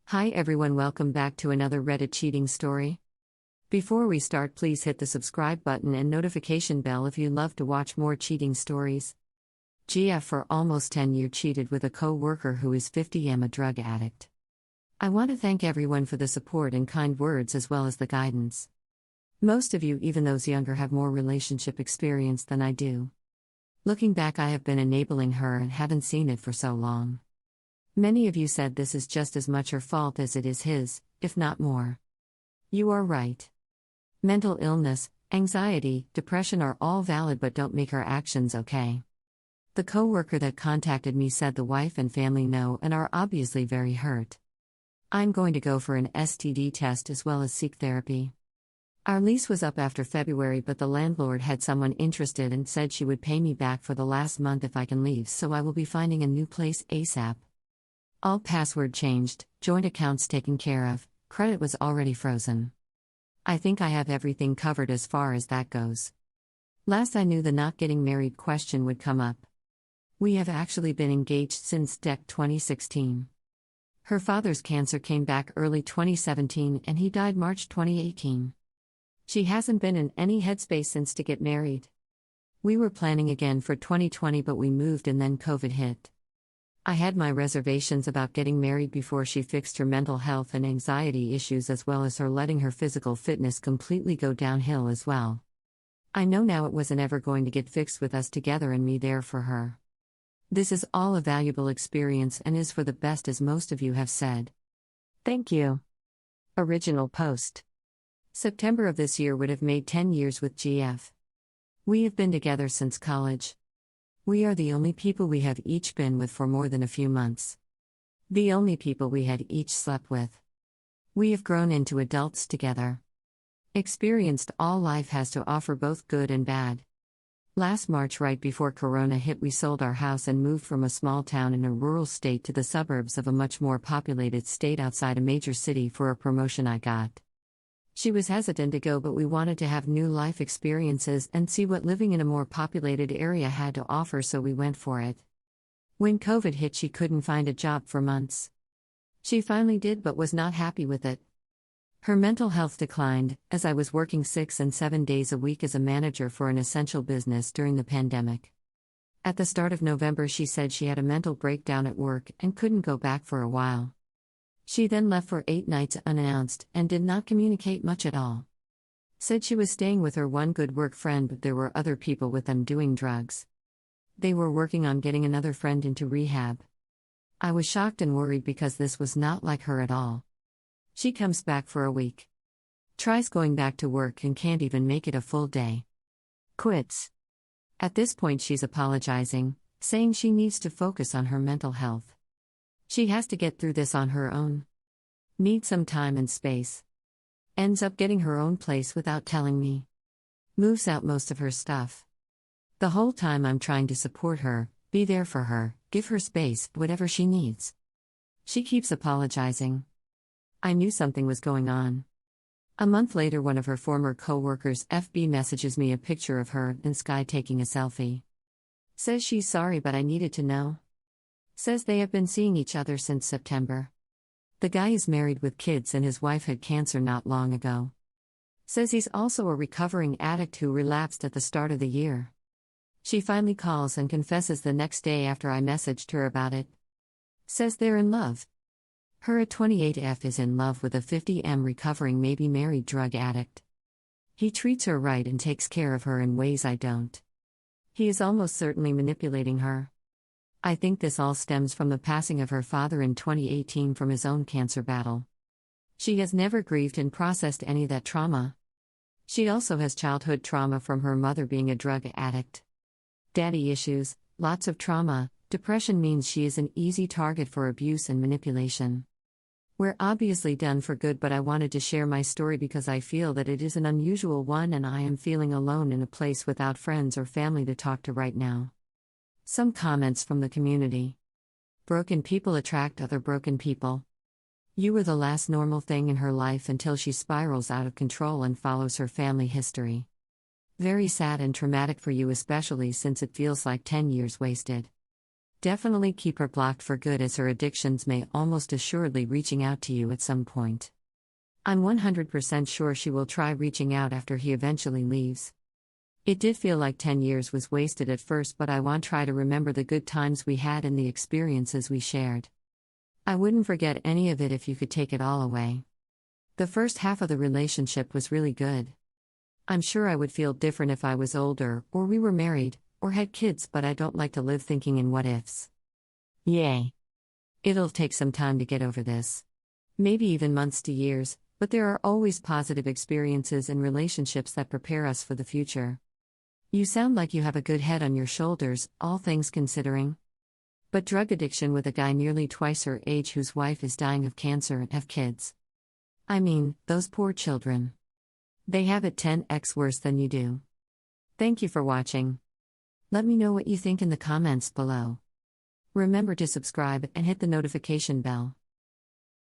Hi everyone, welcome back to another Reddit cheating story. Before we start, please hit the subscribe button and notification bell if you love to watch more cheating stories. GF for almost 10 years cheated with a co-worker who is 50 am a drug addict. I want to thank everyone for the support and kind words as well as the guidance. Most of you, even those younger, have more relationship experience than I do. Looking back, I have been enabling her and haven't seen it for so long. Many of you said this is just as much her fault as it is his, if not more. You are right. Mental illness, anxiety, depression are all valid but don't make her actions okay. The coworker that contacted me said the wife and family know and are obviously very hurt. I'm going to go for an STD test as well as seek therapy. Our lease was up after February, but the landlord had someone interested and said she would pay me back for the last month if I can leave, so I will be finding a new place ASAP. All password changed, joint accounts taken care of, credit was already frozen. I think I have everything covered as far as that goes. Last I knew, the not getting married question would come up. We have actually been engaged since 2016. Her father's cancer came back early 2017 and he died March 2018. She hasn't been in any headspace since to get married. We were planning again for 2020, but we moved and then COVID hit. I had my reservations about getting married before she fixed her mental health and anxiety issues, as well as her letting her physical fitness completely go downhill as well. I know now it wasn't ever going to get fixed with us together and me there for her. This is all a valuable experience and is for the best, as most of you have said. Thank you. Original post. September of this year would have made 10 years with GF. We have been together since college. We are the only people we have each been with for more than a few months. The only people we had each slept with. We have grown into adults together. Experienced all life has to offer, both good and bad. Last March, right before Corona hit, we sold our house and moved from a small town in a rural state to the suburbs of a much more populated state outside a major city for a promotion I got. She was hesitant to go, but we wanted to have new life experiences and see what living in a more populated area had to offer, so we went for it. When COVID hit, she couldn't find a job for months. She finally did, but was not happy with it. Her mental health declined, as I was working 6 and 7 days a week as a manager for an essential business during the pandemic. At the start of November, she said she had a mental breakdown at work and couldn't go back for a while. She then left for 8 nights unannounced and did not communicate much at all. Said she was staying with her one good work friend, but there were other people with them doing drugs. They were working on getting another friend into rehab. I was shocked and worried because this was not like her at all. She comes back for a week. Tries going back to work and can't even make it a full day. Quits. At this point, she's apologizing, saying she needs to focus on her mental health. She has to get through this on her own. Needs some time and space. Ends up getting her own place without telling me. Moves out most of her stuff. The whole time I'm trying to support her, be there for her, give her space, whatever she needs. She keeps apologizing. I knew something was going on. A month later, one of her former co-workers FB messages me a picture of her and Sky taking a selfie. Says she's sorry, but I needed to know. Says they have been seeing each other since September. The guy is married with kids and his wife had cancer not long ago. Says he's also a recovering addict who relapsed at the start of the year. She finally calls and confesses the next day after I messaged her about it. Says they're in love. Her at 28F is in love with a 50M recovering, maybe married drug addict. He treats her right and takes care of her in ways I don't. He is almost certainly manipulating her. I think this all stems from the passing of her father in 2018 from his own cancer battle. She has never grieved and processed any of that trauma. She also has childhood trauma from her mother being a drug addict. Daddy issues, lots of trauma, depression means she is an easy target for abuse and manipulation. We're obviously done for good, but I wanted to share my story because I feel that it is an unusual one and I am feeling alone in a place without friends or family to talk to right now. Some comments from the community. Broken people attract other broken people. You were the last normal thing in her life until she spirals out of control and follows her family history. Very sad and traumatic for you, especially since it feels like 10 years wasted. Definitely keep her blocked for good, as her addictions may almost assuredly reaching out to you at some point. I'm 100% sure she will try reaching out after he eventually leaves. It did feel like 10 years was wasted at first, but I want to try to remember the good times we had and the experiences we shared. I wouldn't forget any of it if you could take it all away. The first half of the relationship was really good. I'm sure I would feel different if I was older, or we were married, or had kids, but I don't like to live thinking in what ifs. Yay. It'll take some time to get over this. Maybe even months to years, but there are always positive experiences and relationships that prepare us for the future. You sound like you have a good head on your shoulders, all things considering. But drug addiction with a guy nearly twice her age whose wife is dying of cancer and have kids. I mean, those poor children. They have it 10x worse than you do. Thank you for watching. Let me know what you think in the comments below. Remember to subscribe and hit the notification bell.